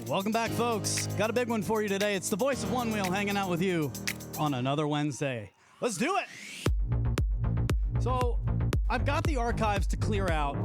Welcome back, folks. Got a big one for you today. It's the Voice of Onewheel hanging out with you on another Wednesday. Let's do it. So I've got the archives to clear out.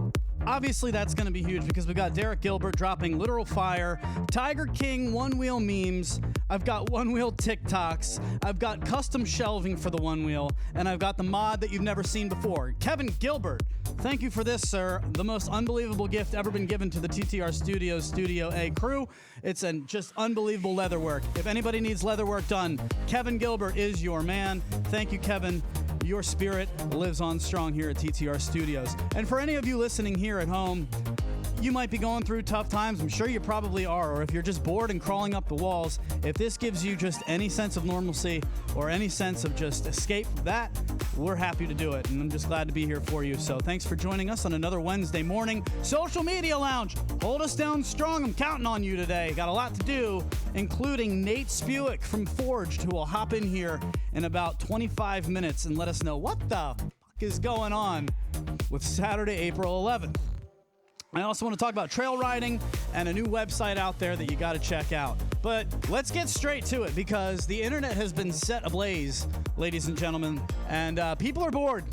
Obviously, that's going to be huge because we've got Derek Gilbert dropping literal fire, Tiger King one-wheel memes, I've got one-wheel TikToks, I've got custom shelving for the one-wheel, and I've got the mod that you've never seen before. Kevin Gilbert, thank you for this, sir. The most unbelievable gift ever been given to the TTR Studios Studio A crew. It's just unbelievable leatherwork. If anybody needs leatherwork done, Kevin Gilbert is your man. Thank you, Kevin. Your spirit lives on strong here at TTR Studios. And for any of you listening here at home, you might be going through tough times. I'm sure you probably are. Or if you're just bored and crawling up the walls, if this gives you just any sense of normalcy or any sense of just escape from that, we're happy to do it. And I'm just glad to be here for you. So thanks for joining us on another Wednesday morning Social Media Lounge. Hold us down strong. I'm counting on you today. Got a lot to do, including Nate Spuick from Forged, who will hop in here in about 25 minutes and let us know what the fuck is going on with Saturday, April 11th. I also want to talk about trail riding and a new website out there that you got to check out. But let's get straight to it because the internet has been set ablaze, ladies and gentlemen, and people are bored.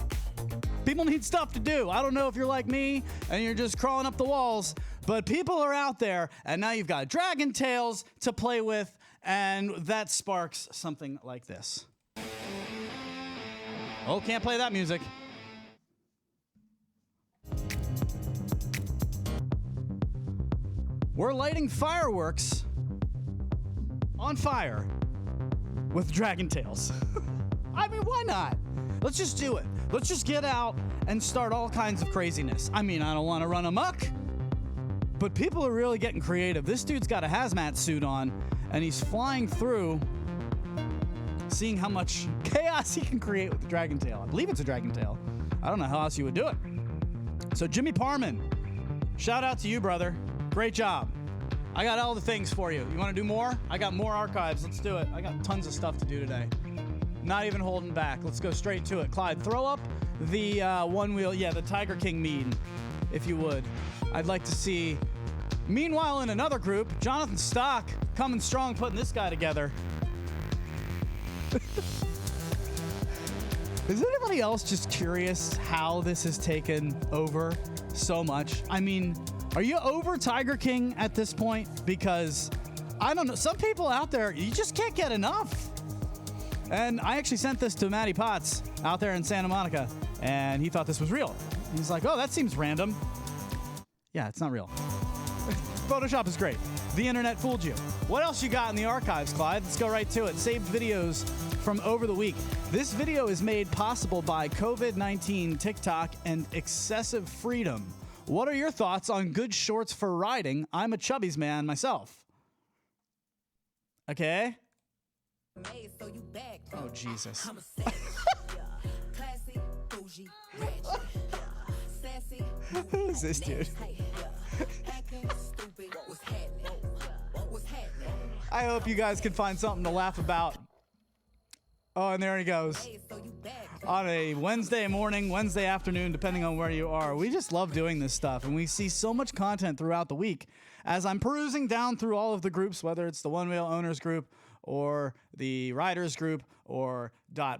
People need stuff to do. I don't know if you're like me and you're just crawling up the walls, but people are out there, and now you've got Dragon Tales to play with, and that sparks something like this. Oh, can't play that music. We're lighting fireworks on fire with Dragon Tales. I mean, why not? Let's just do it. Let's just get out and start all kinds of craziness. I mean, I don't want to run amok, but people are really getting creative. This dude's got a hazmat suit on, and he's flying through, seeing how much chaos he can create with the Dragon Tail. I believe it's a Dragon Tail. I don't know how else you would do it. So Jimmy Parman, shout out to you, brother. Great job. I got all the things for you. You want to do more? I got more archives. Let's do it. I got tons of stuff to do today. Not even holding back. Let's go straight to it. Clyde, throw up the one wheel. Yeah, the Tiger King meme, if you would. I'd like to see. Meanwhile, in another group, Jonathan Stock coming strong, putting this guy together. Is anybody else just curious how this has taken over so much? I mean, are you over Tiger King at this point? Because, I don't know, some people out there, you just can't get enough. And I actually sent this to Matty Potts out there in Santa Monica, and he thought this was real. He's like, oh, that seems random. Yeah, it's not real. Photoshop is great. The internet fooled you. What else you got in the archives, Clyde? Let's go right to it. Saved videos from over the week. This video is made possible by COVID-19, TikTok, and excessive freedom. What are your thoughts on good shorts for riding? I'm a chubbies man myself. Okay? Oh, Jesus. Who is this dude? I hope you guys can find something to laugh about. Oh, and there he goes. On a Wednesday morning, Wednesday afternoon, depending on where you are. We just love doing this stuff, and we see so much content throughout the week. As I'm perusing down through all of the groups, whether it's the One Wheel Owners group, or the Riders group, or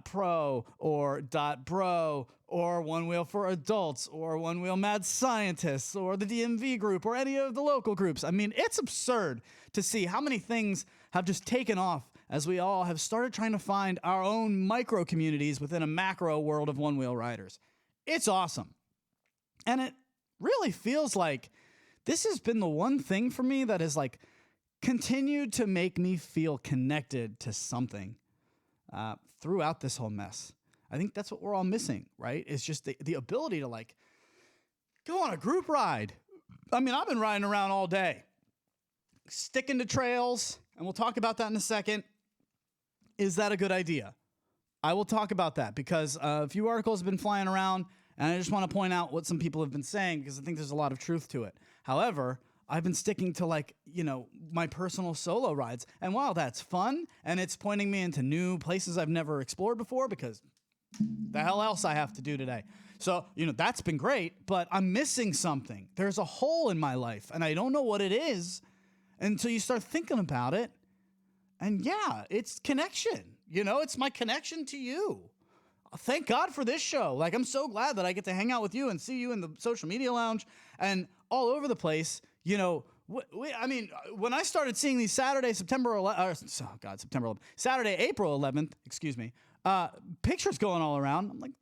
.pro, or .bro, or One Wheel for Adults, or One Wheel Mad Scientists, or the DMV group, or any of the local groups. I mean, it's absurd to see how many things have just taken off as we all have started trying to find our own micro communities within a macro world of one-wheel riders. It's awesome. And it really feels like this has been the one thing for me that has like continued to make me feel connected to something throughout this whole mess. I think that's what we're all missing, right? It's just the ability to like go on a group ride. I mean, I've been riding around all day, sticking to trails, and we'll talk about that in a second. Is that a good idea? I will talk about that because a few articles have been flying around, and I just want to point out what some people have been saying because I think there's a lot of truth to it. However, I've been sticking to like, you know, my personal solo rides. And while that's fun and it's pointing me into new places I've never explored before because the hell else I have to do today. So, you know, that's been great, but I'm missing something. There's a hole in my life and I don't know what it is. until you start thinking about it. And yeah, it's connection. It's my connection to you. Thank God for this show. Like, I'm so glad that I get to hang out with you and see you in the social media lounge and all over the place. When I started seeing these Saturday, April 11th, pictures going all around, I'm like,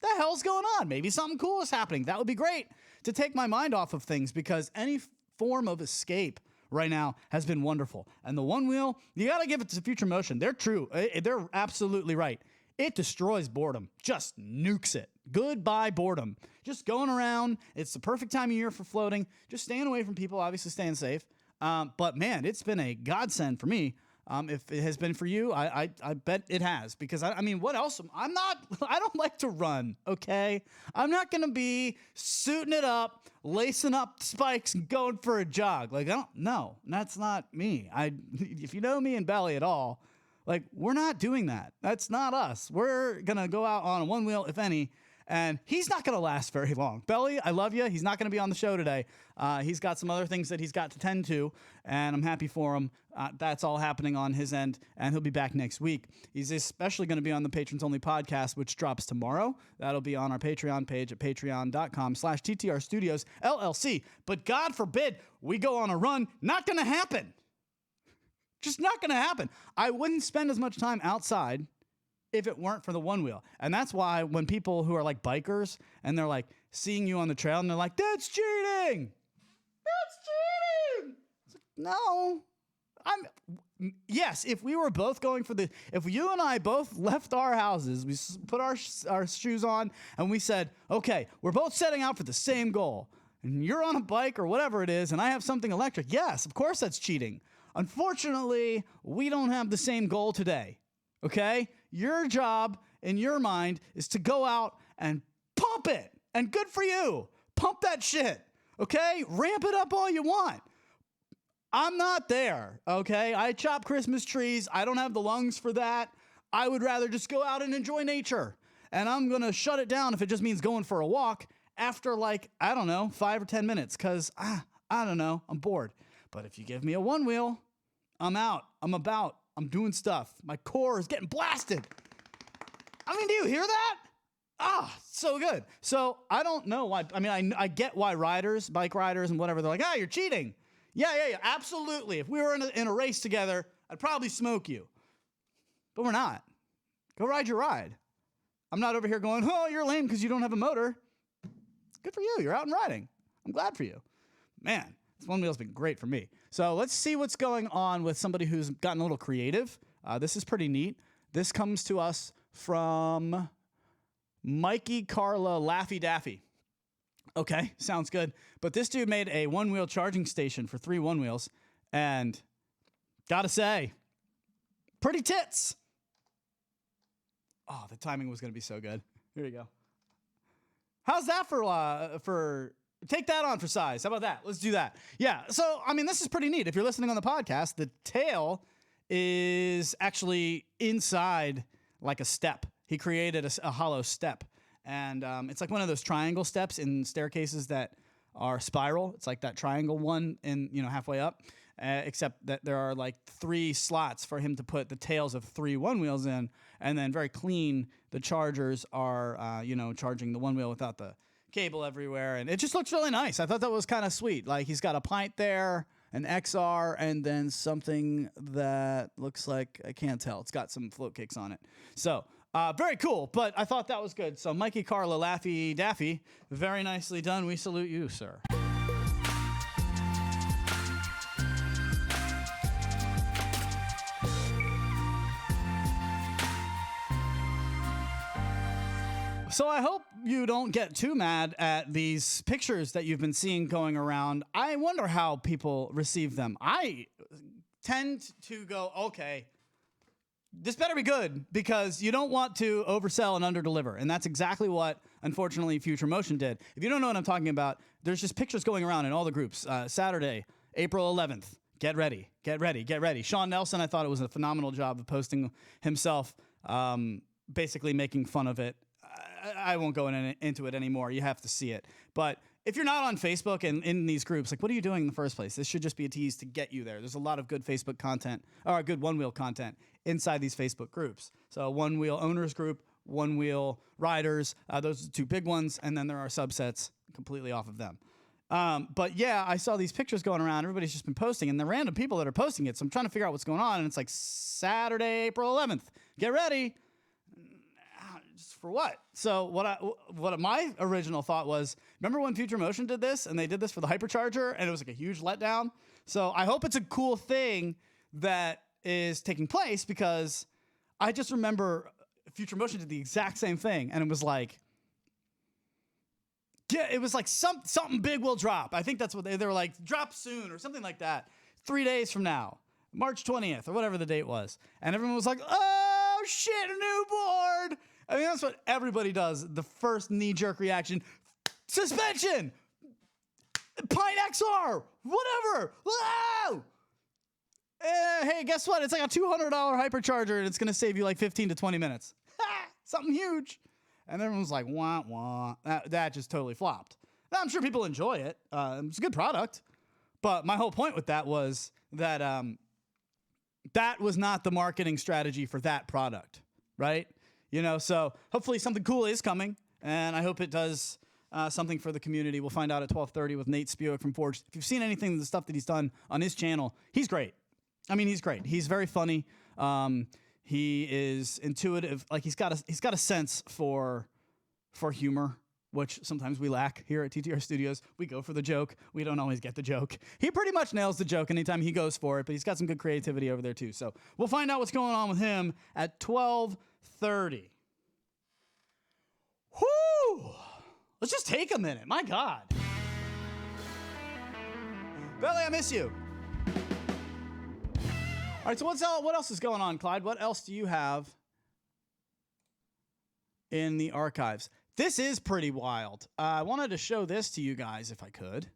the hell's going on? Maybe something cool is happening. That would be great to take my mind off of things, because any form of escape right now has been wonderful. And the One Wheel, you got to give it to Future Motion. They're true. They're absolutely right. It destroys boredom. Just nukes it. Goodbye, boredom. Just going around. It's the perfect time of year for floating. Just staying away from people, obviously staying safe. But man, it's been a godsend for me. If it has been for you, I bet it has. Because, what else? I don't like to run, okay? I'm not going to be suiting it up, lacing up spikes, and going for a jog. No, that's not me. If you know me and Belly at all, we're not doing that. That's not us. We're going to go out on a one wheel, if any, and he's not going to last very long. Belly, I love you. He's not going to be on the show today. He's got some other things that he's got to tend to, and I'm happy for him. That's all happening on his end, and he'll be back next week. He's especially going to be on the Patrons Only podcast, which drops tomorrow. That'll be on our Patreon page at patreon.com/TTR Studios LLC. But God forbid we go on a run. Not going to happen. Just not going to happen. I wouldn't spend as much time outside if it weren't for the one wheel. And that's why when people who are like bikers and they're like seeing you on the trail and they're like, that's cheating. That's cheating. It's like, no, yes, if we were both going for if you and I both left our houses, we put our shoes on and we said, okay, we're both setting out for the same goal, and you're on a bike or whatever it is, and I have something electric. Yes, of course that's cheating. Unfortunately, we don't have the same goal today, okay? Your job in your mind is to go out and pump it, and good for you. Pump that shit, okay? Ramp it up all you want. I'm not there, okay? I chop Christmas trees. I don't have the lungs for that. I would rather just go out and enjoy nature, and I'm going to shut it down if it just means going for a walk after 5 or 10 minutes, because, I don't know, I'm bored. But if you give me a one wheel, I'm out. I'm about. I'm doing stuff. My core is getting blasted. Do you hear that? So good. So I don't know why. I get why bike riders and whatever, they're like, you're cheating. Yeah, absolutely. If we were in a race together, I'd probably smoke you. But we're not. Go ride your ride. I'm not over here going, oh, you're lame because you don't have a motor. Good for you. You're out and riding. I'm glad for you. Man. This one wheel's been great for me. So let's see what's going on with somebody who's gotten a little creative. This is pretty neat. This comes to us from Mikey Carla Laffy Daffy. Okay, sounds good. But this dude made a one-wheel charging station for 3 one wheels, and gotta say, pretty tits. Oh, the timing was going to be so good. Here you go. How's that for take that on for size? How about that? Let's do that. Yeah, so, this is pretty neat. If you're listening on the podcast, the tail is actually inside like a step. He created a hollow step. And it's like one of those triangle steps in staircases that are spiral. It's like that triangle one halfway up, except that there are 3 slots for him to put the tails of 3 one wheels in. And then very clean, the chargers are, charging the one wheel without the cable everywhere, and it just looks really nice. I thought that was kind of sweet. He's got a pint there, an XR, and then something that looks like, I can't tell, it's got some float kicks on it. So very cool, but I thought that was good. So Mikey Carla Laffy Daffy, very nicely done. We salute you, sir. So I hope you don't get too mad at these pictures that you've been seeing going around. I wonder how people receive them. I tend to go, okay, this better be good, because you don't want to oversell and underdeliver. And that's exactly what, unfortunately, Future Motion did. If you don't know what I'm talking about, there's just pictures going around in all the groups. Saturday, April 11th. Get ready, get ready, get ready. Sean Nelson, I thought it was a phenomenal job of posting himself, basically making fun of it. I won't go into it anymore. You have to see it. But if you're not on Facebook and in these groups, like, what are you doing in the first place? This should just be a tease to get you there. There's a lot of good Facebook content, or good Onewheel content inside these Facebook groups. So Onewheel owners group, Onewheel riders, those are the two big ones. And then there are subsets completely off of them. But yeah, I saw these pictures going around. Everybody's just been posting, and the random people that are posting it. So I'm trying to figure out what's going on. And it's like Saturday, April 11th. Get ready. For what? So what my original thought was, remember when Future Motion did this and they did this for the Hypercharger and it was like a huge letdown? So I hope it's a cool thing that is taking place, because I just remember Future Motion did the exact same thing, and it was like, yeah, it was like something big will drop. I think that's what they were like, drop soon or something like that. 3 days from now, March 20th or whatever the date was. And everyone was like, oh shit, a new board. I mean, that's what everybody does. The first knee-jerk reaction, suspension, Pine XR, whatever. Wow! Hey, guess what? It's like a $200 Hypercharger, and it's going to save you like 15 to 20 minutes. Something huge. And everyone was like, wah, wah. That just totally flopped. Now, I'm sure people enjoy it. It's a good product. But my whole point with that was that that was not the marketing strategy for that product, right? You know, so hopefully something cool is coming, and I hope it does something for the community. We'll find out at 12:30 with Nate Spiewak from Forged. If you've seen anything of the stuff that he's done on his channel, he's great. I mean, he's great. He's very funny. He is intuitive. Like, he's got a sense for humor, which sometimes we lack here at TTR Studios. We go for the joke. We don't always get the joke. He pretty much nails the joke anytime he goes for it, but he's got some good creativity over there too. So we'll find out what's going on with him at 12:30. Whoo! Let's just take a minute. My God. Belly, I miss you. All right, so what else is going on, Clyde? What else do you have in the archives? This is pretty wild. I wanted to show this to you guys if I could.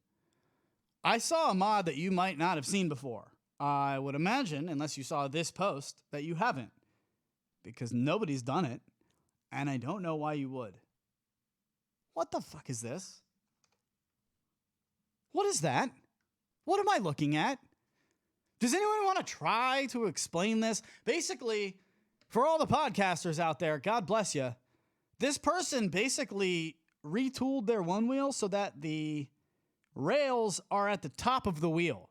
I saw a mod that you might not have seen before. I would imagine, unless you saw this post, that you haven't, because nobody's done it, and I don't know why you would. What the fuck is this? What is that? What am I looking at? Does anyone want to try to explain this? Basically, for all the podcasters out there, God bless you. This person basically retooled their Onewheel so that the rails are at the top of the wheel.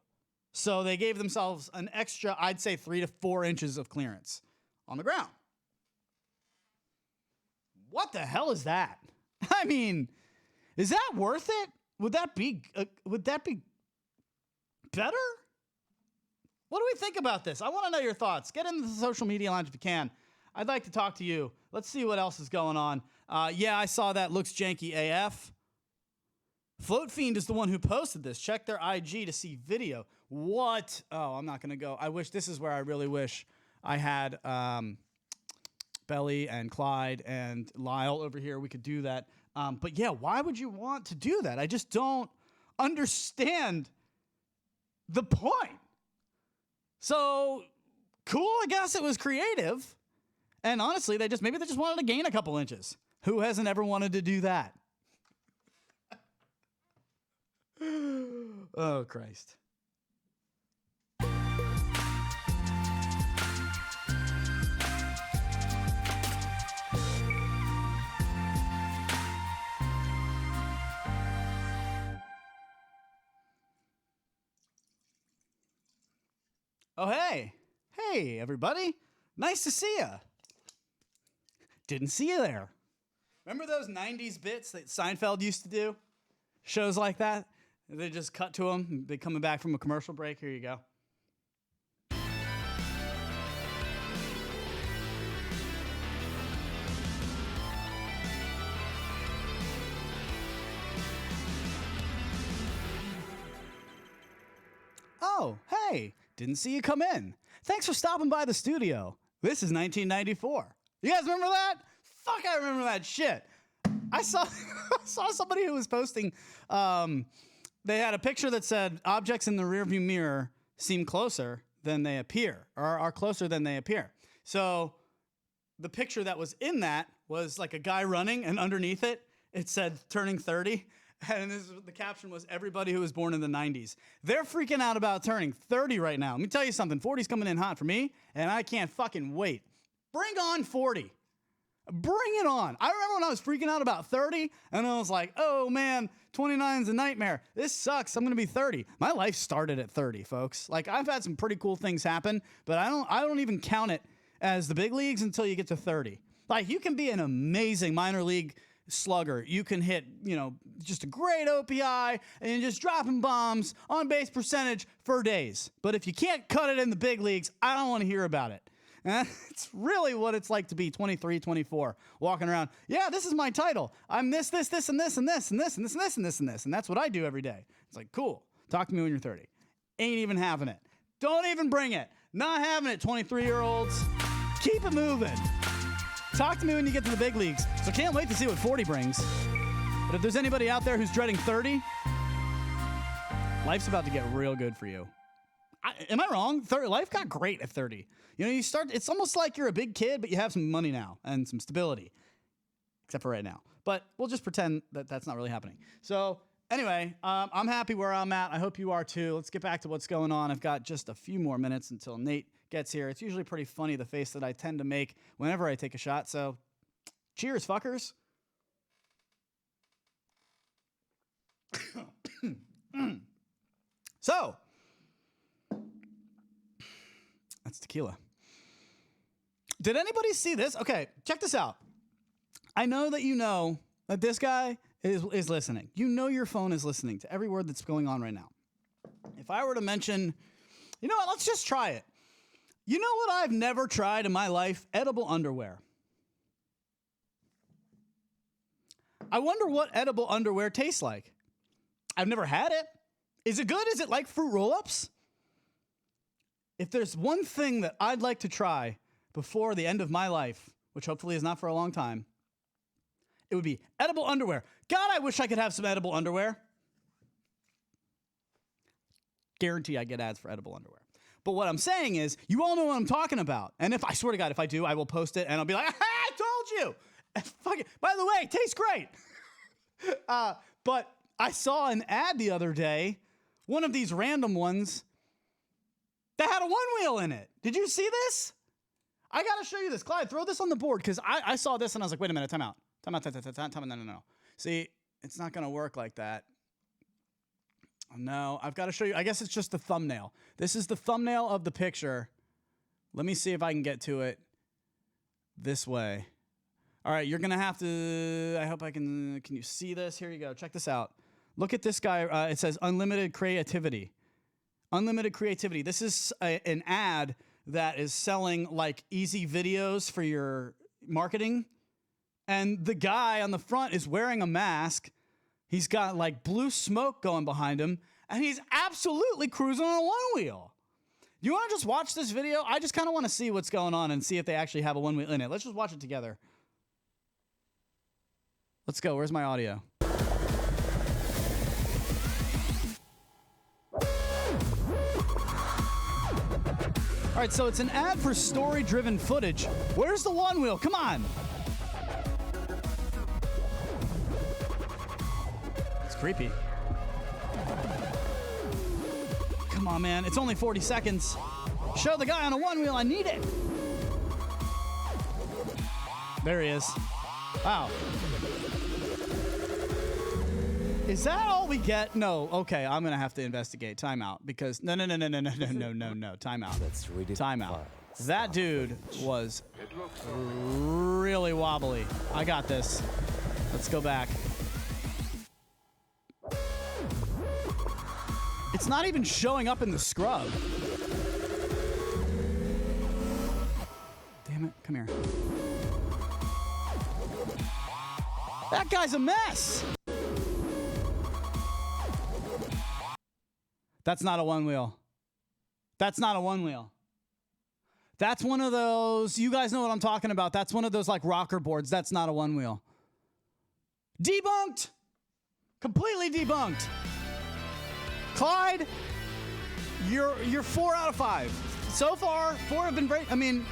So they gave themselves an extra, I'd say 3 to 4 inches of clearance on the ground. What the hell is that? I mean, is that worth it? Would that be better? What do we think about this? I want to know your thoughts. Get into the social media lounge if you can. I'd like to talk to you. Let's see what else is going on. Yeah, I saw that. Looks janky AF. Float Fiend is the one who posted this. Check their IG to see video. What? Oh, I'm not going to go. This is where I really wish I had Belly and Clyde and Lyle over here. We could do that. But yeah, why would you want to do that? I just don't understand the point. So cool, I guess it was creative. And honestly, maybe they just wanted to gain a couple inches. Who hasn't ever wanted to do that? Oh, Christ. Oh, hey. Hey, everybody. Nice to see ya. Didn't see you there. Remember those 90s bits that Seinfeld used to do? Shows like that? They just cut to them. They're coming back from a commercial break. Here you go. Oh, hey. Didn't see you come in. Thanks for stopping by the studio. This is 1994. You guys remember that? Fuck, I remember that shit. I saw somebody who was posting, they had a picture that said, objects in the rearview mirror seem closer than they appear, or are closer than they appear. So the picture that was in that was like a guy running, and underneath it, it said turning 30. And the caption was, everybody who was born in the 90s. They're freaking out about turning 30 right now. Let me tell you something. 40's coming in hot for me, and I can't fucking wait. Bring on 40. Bring it on. I remember when I was freaking out about 30, and I was like, oh, man, 29's a nightmare. This sucks. I'm going to be 30. My life started at 30, folks. Like, I've had some pretty cool things happen, but I don't even count it as the big leagues until you get to 30. Like, you can be an amazing minor league slugger. You can hit, just a great OPI and just dropping bombs, on base percentage for days. But if you can't cut it in the big leagues, I don't want to hear about it. And it's really what it's like to be 23, 24, walking around. Yeah, this is my title. I'm this, and this, and this, and this, and this, and this, and this, and this. And that's what I do every day. It's like, cool. Talk to me when you're 30. Ain't even having it. Don't even bring it. Not having it, 23-year-olds. Keep it moving. Talk to me when you get to the big leagues. So can't wait to see what 40 brings. But if there's anybody out there who's dreading 30, life's about to get real good for you. Am I wrong? Life got great at 30. You start, it's almost like you're a big kid, but you have some money now and some stability. Except for right now. But we'll just pretend that that's not really happening. So anyway, I'm happy where I'm at. I hope you are too. Let's get back to what's going on. I've got just a few more minutes until Nate gets here. It's usually pretty funny, the face that I tend to make whenever I take a shot. So cheers, fuckers. So that's tequila. Did anybody see this? Okay, check this out. I know that this guy is listening. Your phone is listening to every word that's going on right now. If I were to mention, you know what, let's just try it. You know what I've never tried in my life? Edible underwear. I wonder what edible underwear tastes like. I've never had it. Is it good? Is it like fruit roll-ups? If there's one thing that I'd like to try before the end of my life, which hopefully is not for a long time, it would be edible underwear. God, I wish I could have some edible underwear. Guarantee I get ads for edible underwear. But what I'm saying is, you all know what I'm talking about. And I swear to God, if I do, I will post it and I'll be like, I told you. Fuck it. By the way, it tastes great. But I saw an ad the other day, one of these random ones, that had a one wheel in it. Did you see this? I got to show you this. Clyde, throw this on the board, because I saw this and I was like, wait a minute, time out. No. See, it's not going to work like that. No, I've got to show you. I guess it's just the thumbnail. This is the thumbnail of the picture. Let me see if I can get to it this way. All right, you're going to have to, I hope I can you see this? Here you go. Check this out. Look at this guy. It says unlimited creativity. Unlimited creativity. This is an ad that is selling like easy videos for your marketing. And the guy on the front is wearing a mask. He's got like blue smoke going behind him, and he's absolutely cruising on a one wheel. You want to just watch this video? I just kind of want to see what's going on and see if they actually have a one wheel in it. Let's just watch it together. Let's go. Where's my audio? All right, so it's an ad for story-driven footage. Where's the one wheel? Come on. It's creepy. Come on, man. It's only 40 seconds. Show the guy on a one wheel. I need it. There he is. Wow. Is that all we get? No. Okay, I'm gonna have to investigate. Timeout, because no. Timeout. That's really timeout. That dude was really wobbly. I got this. Let's go back. It's not even showing up in the scrub. Damn it! Come here. That guy's a mess. That's not a one wheel. That's not a one wheel. That's one of those, you guys know what I'm talking about. That's one of those like rocker boards. That's not a one wheel. Debunked. Completely debunked. Clyde, you're 4 out of 5. So far, 4 have been great. I mean,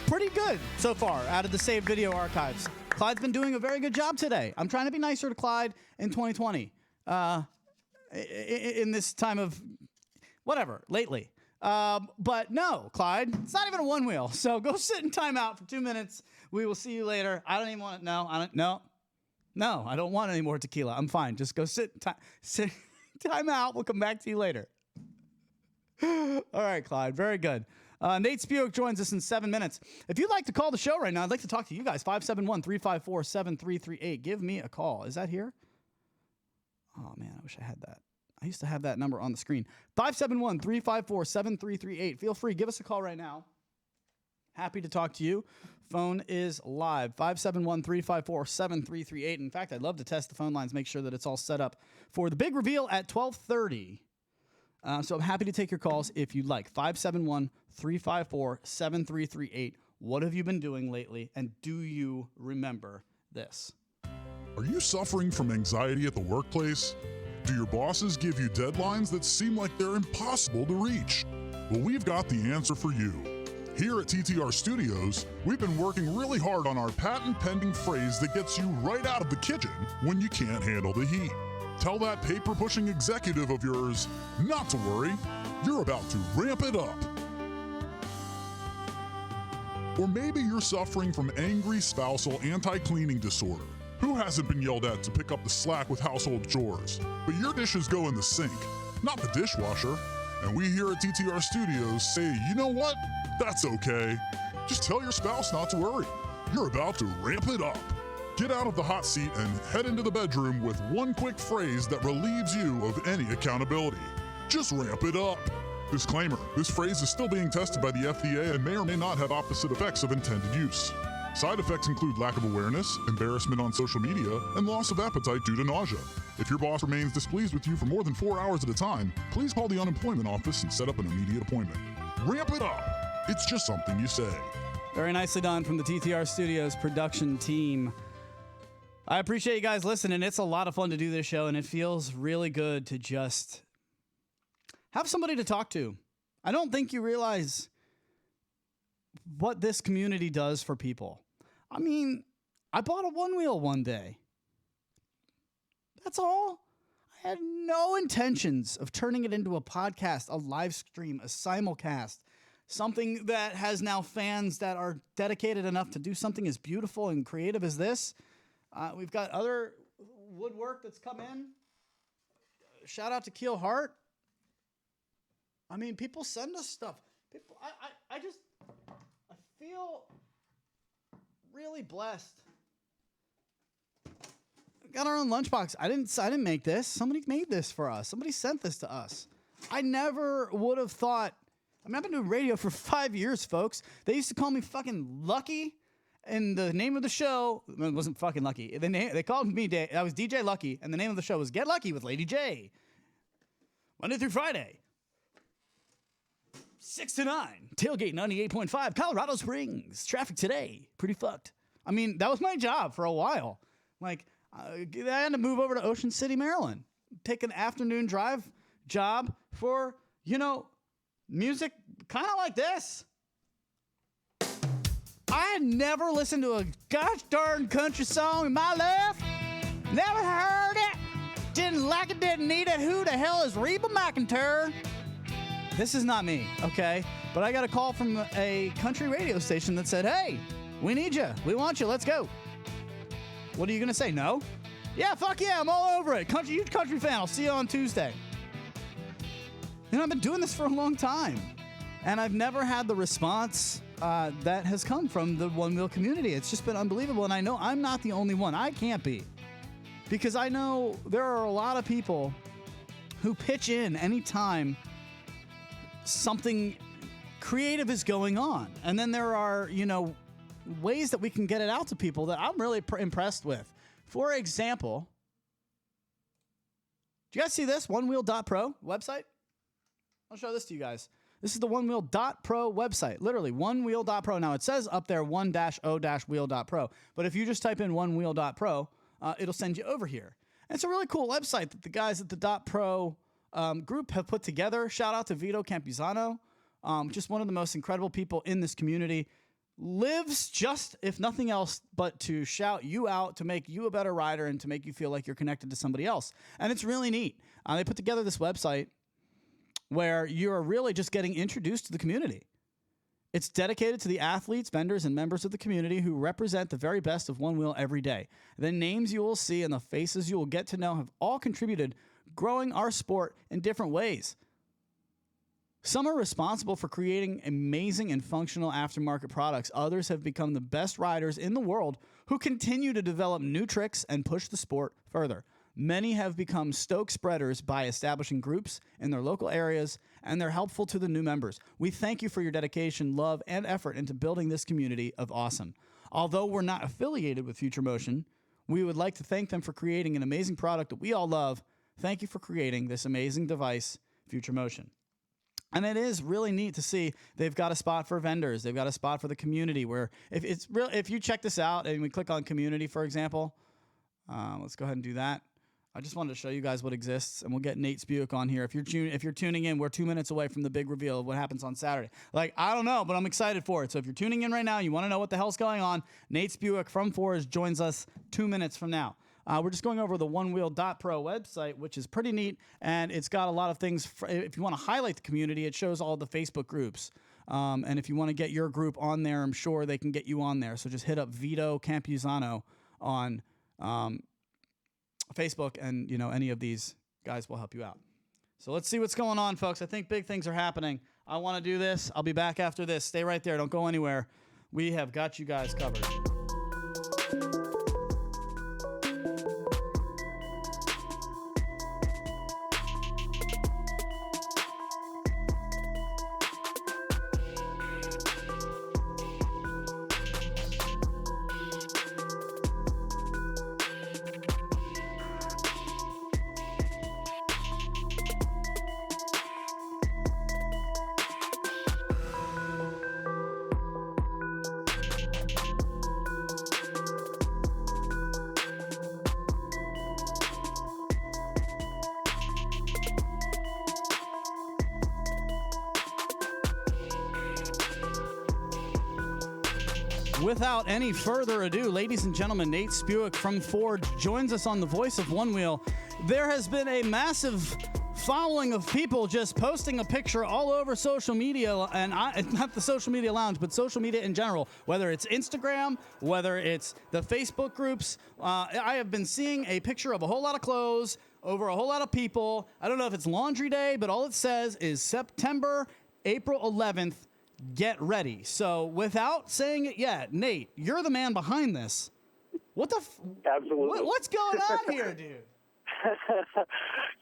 pretty good so far out of the saved video archives. Clyde's been doing a very good job today. I'm trying to be nicer to Clyde in 2020. In this time of whatever, lately. But no, Clyde, it's not even a one wheel. So go sit in timeout for 2 minutes. We will see you later. I don't even want to, no, I don't want any more tequila. I'm fine. Just go sit time out. We'll come back to you later. All right, Clyde. Very good. Nate Spewak joins us in 7 minutes. If you'd like to call the show right now, I'd like to talk to you guys. 571-354-7338. Give me a call. Is that here? Oh, man, I wish I had that. I used to have that number on the screen. 571-354-7338. Feel free. Give us a call right now. Happy to talk to you. Phone is live. 571-354-7338. In fact, I'd love to test the phone lines, make sure that it's all set up for the big reveal at 12:30. So I'm happy to take your calls if you'd like. 571-354-7338. What have you been doing lately? And do you remember this? Are you suffering from anxiety at the workplace? Do your bosses give you deadlines that seem like they're impossible to reach? Well, we've got the answer for you. Here at TTR Studios, we've been working really hard on our patent-pending phrase that gets you right out of the kitchen when you can't handle the heat. Tell that paper-pushing executive of yours not to worry, you're about to ramp it up. Or maybe you're suffering from angry spousal anti-cleaning disorder. Who hasn't been yelled at to pick up the slack with household chores? But your dishes go in the sink, not the dishwasher. And we here at TTR Studios say, you know what? That's okay. Just tell your spouse not to worry. You're about to ramp it up. Get out of the hot seat and head into the bedroom with one quick phrase that relieves you of any accountability. Just ramp it up. Disclaimer, this phrase is still being tested by the FDA and may or may not have opposite effects of intended use. Side effects include lack of awareness, embarrassment on social media, and loss of appetite due to nausea. If your boss remains displeased with you for more than 4 hours at a time, please call the unemployment office and set up an immediate appointment. Ramp it up. It's just something you say. Very nicely done from the TTR Studios production team. I appreciate you guys listening. It's a lot of fun to do this show, and it feels really good to just have somebody to talk to. I don't think you realize what this community does for people. I mean, I bought a one wheel one day. That's all. I had no intentions of turning it into a podcast, a live stream, a simulcast, something that has now fans that are dedicated enough to do something as beautiful and creative as this. We've got other woodwork that's come in. Shout out to Keel Hart. I mean, people send us stuff. People, I feel really blessed. We got our own lunchbox. I didn't make this. Somebody made this for us. Somebody sent this to us. I never would have thought. I mean, I've been doing radio for 5 years, folks. They used to call me fucking Lucky, and the name of the show wasn't fucking Lucky. They called me. I was DJ Lucky, and the name of the show was Get Lucky with Lady J. Monday through Friday. 6 to 9, Tailgate 98.5, Colorado Springs. Traffic today, pretty fucked. I mean, that was my job for a while. Like, I had to move over to Ocean City, Maryland. Take an afternoon drive job for, music kind of like this. I had never listened to a gosh darn country song in my life. Never heard it. Didn't like it, didn't need it. Who the hell is Reba McEntire? This is not me, okay? But I got a call from a country radio station that said, hey, we need you. We want you. Let's go. What are you going to say? No? Yeah, fuck yeah. I'm all over it. Huge country fan. I'll see you on Tuesday. I've been doing this for a long time. And I've never had the response that has come from the One Wheel community. It's just been unbelievable. And I know I'm not the only one. I can't be. Because I know there are a lot of people who pitch in anytime something creative is going on. And then there are, ways that we can get it out to people that I'm really impressed with. For example, do you guys see this? onewheel.pro website? I'll show this to you guys. This is the onewheel.pro website. Literally, onewheel.pro. Now, it says up there 1-o-wheel.pro. But if you just type in onewheel.pro, it'll send you over here. And it's a really cool website that the guys at the .pro group have put together. Shout out to Vito Campuzano, just one of the most incredible people in this community. lives just, if nothing else, but to shout you out, to make you a better rider, and to make you feel like you're connected to somebody else. And it's really neat. They put together this website where you're really just getting introduced to the community. It's dedicated to the athletes, vendors, and members of the community who represent the very best of One Wheel every day. The names you will see and the faces you will get to know have all contributed growing our sport in different ways. Some are responsible for creating amazing and functional aftermarket products. Others have become the best riders in the world who continue to develop new tricks and push the sport further. Many have become stoke spreaders by establishing groups in their local areas, and they're helpful to the new members. We thank you for your dedication, love, and effort into building this community of awesome. Although we're not affiliated with Future Motion, we would like to thank them for creating an amazing product that we all love. Thank you for creating this amazing device, Future Motion. And it is really neat to see they've got a spot for vendors. They've got a spot for the community where if you check this out and we click on community, for example, let's go ahead and do that. I just wanted to show you guys what exists, and we'll get Nate Spuick on here. If you're tuning in, we're 2 minutes away from the big reveal of what happens on Saturday. I don't know, but I'm excited for it. So if you're tuning in right now, you want to know what the hell's going on, Nate Spuick from Forge joins us 2 minutes from now. We're just going over the onewheel.pro website, which is pretty neat, and it's got a lot of things. If you want to highlight the community, it shows all the Facebook groups. And if you want to get your group on there, I'm sure they can get you on there. So just hit up Vito Campuzano on Facebook, and any of these guys will help you out. So let's see what's going on, folks. I think big things are happening. I want to do this. I'll be back after this. Stay right there. Don't go anywhere. We have got you guys covered. Without any further ado, ladies and gentlemen, Nate Spuick from Forge joins us on the Voice of Onewheel. There has been a massive following of people just posting a picture all over social media, and not the social media lounge, but social media in general, whether it's Instagram, whether it's the Facebook groups. I have been seeing a picture of a whole lot of clothes over a whole lot of people. I don't know if it's laundry day, but all it says is September, April 11th, get ready. So without saying it yet, Nate, you're the man behind this. What the Absolutely. What's going on here, dude?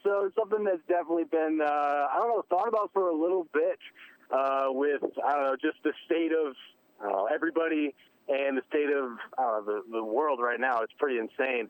So something that's definitely been, thought about for a little bit with, just the state of everybody and the state of the world right now. It's pretty insane.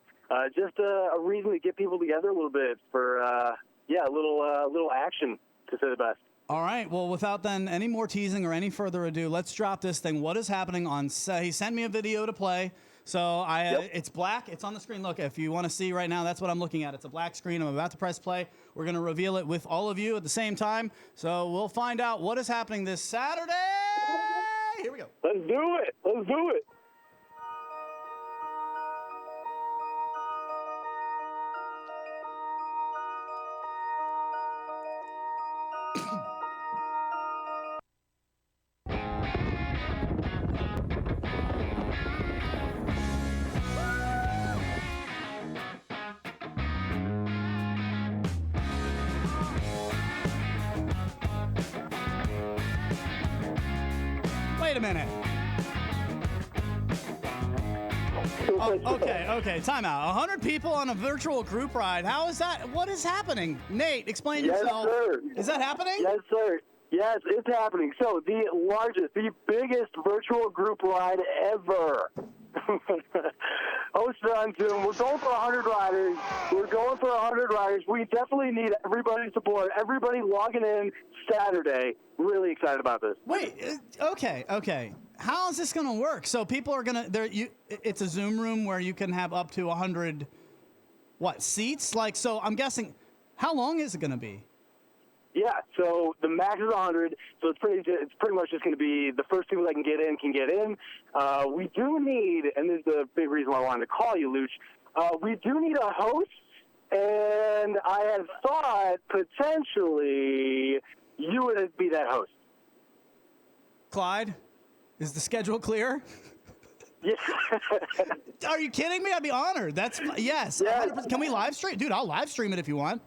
Just a reason to get people together a little bit for, a little action, to say the best. All right. Well, without then any more teasing or any further ado, let's drop this thing. What is happening on? He sent me a video to play. So it's black. It's on the screen. Look, if you want to see right now, that's what I'm looking at. It's a black screen. I'm about to press play. We're going to reveal it with all of you at the same time. So we'll find out what is happening this Saturday. Here we go. Let's do it. Let's do it. Wait a minute. Okay. Time out. 100 people on a virtual group ride. How is that? What is happening? Nate, explain yourself. Yes, sir. Is that happening? Yes, sir. Yes, it's happening. So the biggest virtual group ride ever. Hosted on Zoom. We're going for 100 riders. We definitely need everybody's support. Everybody logging in Saturday. Really excited about this. Wait. Okay. How is this going to work? So people are going to it's a Zoom room where you can have up to 100 seats? So I'm guessing, how long is it going to be? Yeah, so the max is 100, so it's pretty much just going to be the first people that can get in. We do need, and this is the big reason why I wanted to call you, Luch, we do need a host, and I had thought potentially you would be that host. Clyde, is the schedule clear? Yeah. Are you kidding me? I'd be honored. Yes. 100%. Can we live stream? Dude, I'll live stream it if you want.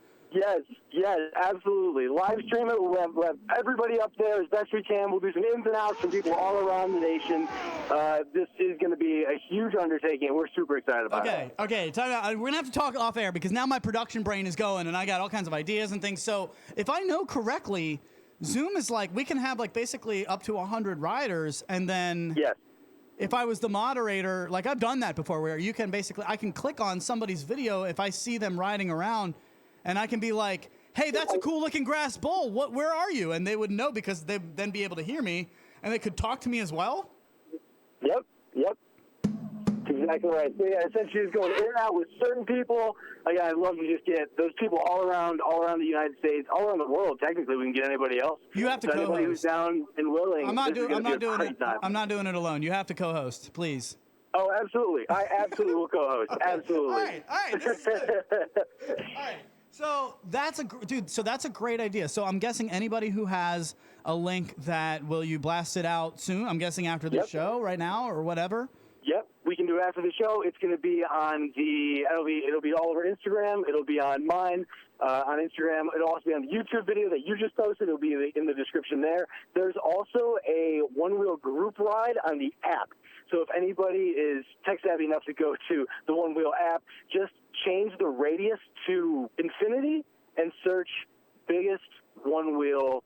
Yes, absolutely. Live stream it. We'll have everybody up there as best we can. We'll do some ins and outs from people all around the nation. This is going to be a huge undertaking, and we're super excited about it. Okay. Time out. We're going to have to talk off air because now my production brain is going, and I got all kinds of ideas and things. So if I know correctly, Zoom is like we can have like basically up to 100 riders, and then yes. If I was the moderator, like I've done that before, where you can basically I can click on somebody's video if I see them riding around. And I can be like, hey, that's a cool-looking grass bull. Where are you? And they would know because they'd then be able to hear me, and they could talk to me as well? Yep. Exactly right. So, yeah, essentially just going in and out with certain people. Again, I'd love to just get those people all around the United States, all around the world. Technically, we can get anybody else. You have to co-host. Anybody who's down and willing. I'm not doing it alone. You have to co-host, please. Oh, absolutely. I absolutely will co-host. Okay. Absolutely. All right. This is good. All right. So that's a great idea. So I'm guessing anybody who has a link will you blast it out soon? I'm guessing after the show right now or whatever. Yep, we can do it after the show. It's going to be on it'll be all over Instagram. It'll be on mine on Instagram. It'll also be on the YouTube video that you just posted. It'll be in the description there. There's also a one-wheel group ride on the app. So if anybody is tech-savvy enough to go to the One-Wheel app, just change the radius to infinity and search biggest one-wheel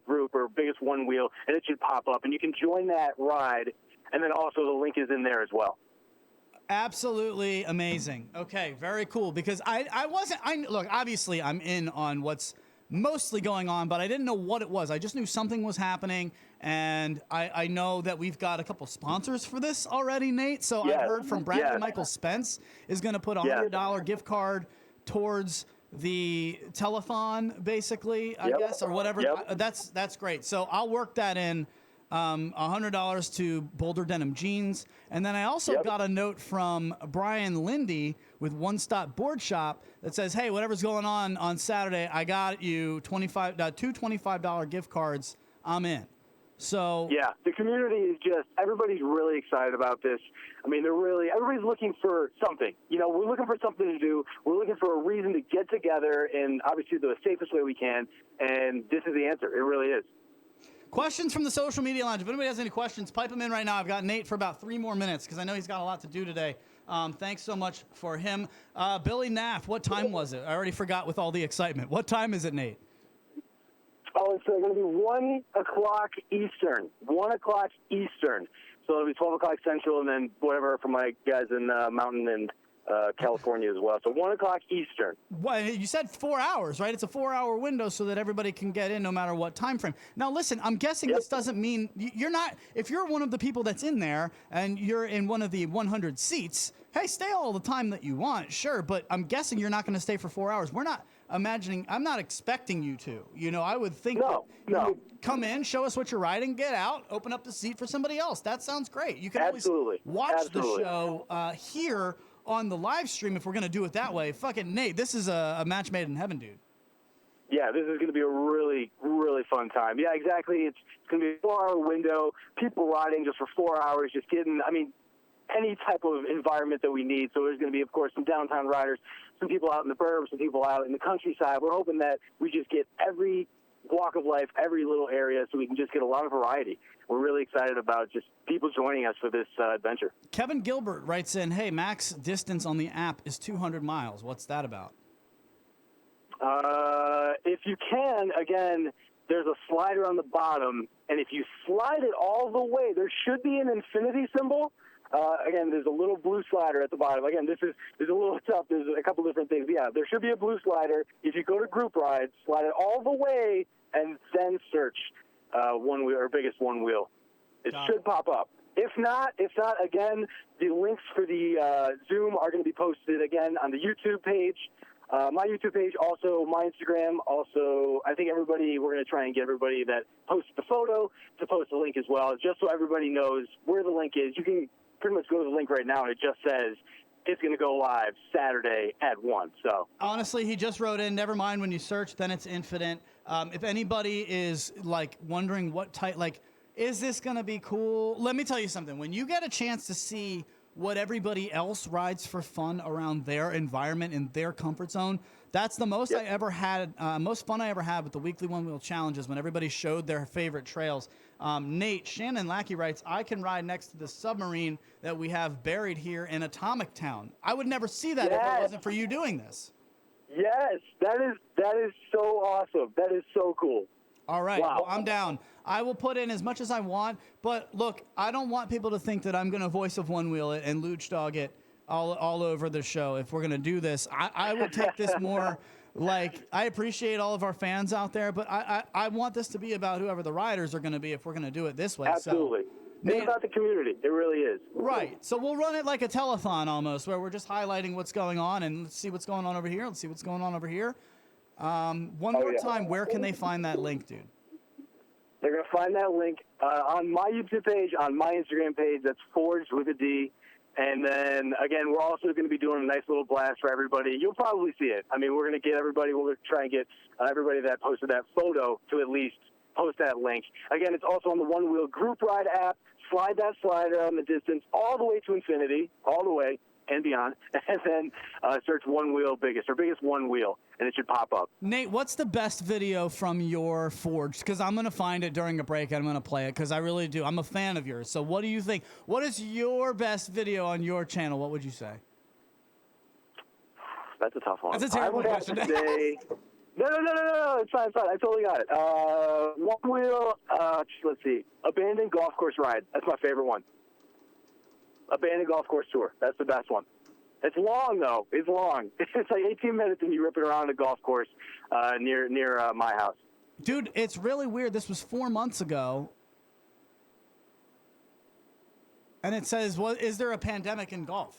group or biggest one-wheel, and it should pop up. And you can join that ride, and then also the link is in there as well. Absolutely amazing. Okay, very cool. Because look, obviously I'm in on what's mostly going on, but I didn't know what it was. I just knew something was happening, and I know that we've got a couple sponsors for this already, Nate. So I heard from Brandon Michael Spence is going to put a $100 gift card towards the telethon, basically, I guess, or whatever. That's great. So I'll work that in. $100 to Boulder Denim Jeans. And then I also got a note from Brian Lindy with One Stop Board Shop that says, hey, whatever's going on Saturday, I got you two $25 gift cards. I'm in. So yeah, the community is everybody's really excited about this. I mean, everybody's looking for something. We're looking for something to do. We're looking for a reason to get together in obviously the safest way we can. And this is the answer. It really is. Questions from the social media lounge. If anybody has any questions, pipe them in right now. I've got Nate for about 3 more minutes because I know he's got a lot to do today. Thanks so much for him. Billy Naff, what time was it? I already forgot with all the excitement. What time is it, Nate? Oh, it's going to be 1 o'clock Eastern. 1 o'clock Eastern. So it'll be 12 o'clock Central and then whatever for my guys in Mountain and California as well. So 1 o'clock Eastern. Well, you said 4 hours, right? It's a 4-hour window so that everybody can get in no matter what time frame. Now, listen, I'm guessing this doesn't mean you're not. If you're one of the people that's in there and you're in one of the 100 seats, hey, stay all the time that you want, sure. But I'm guessing you're not going to stay for 4 hours. I'm not expecting you to. I would think you would come in, show us what you're riding, get out, open up the seat for somebody else. That sounds great. You can always watch the show here on the live stream if we're going to do it that way. Fucking Nate, this is a match made in heaven, dude. Yeah, this is going to be a really, really fun time. Yeah, exactly. It's going to be a 4-hour window, people riding just for 4 hours, just getting, any type of environment that we need. So there's going to be, of course, some downtown riders, some people out in the burbs, some people out in the countryside. We're hoping that we just get every walk of life, every little area, so we can just get a lot of variety. We're really excited about just people joining us for this adventure. Kevin Gilbert writes in, hey, max distance on the app is 200 miles. What's that about? If you can, again, there's a slider on the bottom, and if you slide it all the way, there should be an infinity symbol. Again, there's a little blue slider at the bottom. Again, this is a little tough. There's a couple different things. Yeah, there should be a blue slider. If you go to group rides, slide it all the way, and then search one wheel or biggest one wheel. It should pop up. If not, again, the links for the Zoom are going to be posted again on the YouTube page. my YouTube page, also my Instagram, also I think we're going to try and get everybody that posted the photo to post the link as well, just so everybody knows where the link is. You can pretty much go to the link right now, and it just says it's going to go live Saturday at 1. So honestly, he just wrote in, never mind when you search, then it's infinite. If anybody is like wondering what type, like, is this going to be cool? Let me tell you something. When you get a chance to see what everybody else rides for fun around their environment in their comfort zone, that's the most I ever had, most fun I ever had with the weekly One Wheel challenges when everybody showed their favorite trails. Nate, Shannon Lackey writes, I can ride next to the submarine that we have buried here in Atomic Town. I would never see that if it wasn't for you doing this. Yes, that is so awesome. That is so cool. All right, wow. Well, I'm down. I will put in as much as I want, but look, I don't want people to think that I'm going to Voice of Onewheel it and Luch Dog it all over the show. If we're going to do this, I would take this more like, I appreciate all of our fans out there, but I want this to be about whoever the riders are going to be if we're going to do it this way. Absolutely. So, it's about the community. It really is. Right. So we'll run it like a telethon almost, where we're just highlighting what's going on, and let's see what's going on over here. Let's see what's going on over here. One more time, where can they find that link, dude? They're going to find that link on my YouTube page, on my Instagram page. That's Forged with a D. And then, again, we're also going to be doing a nice little blast for everybody. You'll probably see it. I mean, we're going to get everybody, we're going to try and get everybody that posted that photo to at least post that link. Again, it's also on the One Wheel Group Ride app. Slide that slider on the distance all the way to infinity, all the way and beyond, and then search One Wheel Biggest, or Biggest One Wheel, and it should pop up. Nate, what's the best video from your Forged? Because I'm going to find it during a break, and I'm going to play it, because I really do. I'm a fan of yours. So what do you think? What is your best video on your channel? What would you say? That's a tough one. That's a terrible question. I would have to say... No. It's fine. I totally got it. One Wheel, let's see. Abandoned Golf Course Ride. That's my favorite one. Abandoned Golf Course Tour. That's the best one. It's long, though. It's long. It's like 18 minutes and you rip it around a golf course near my house. Dude, it's really weird. This was 4 months ago. And it says, well, is there a pandemic in golf?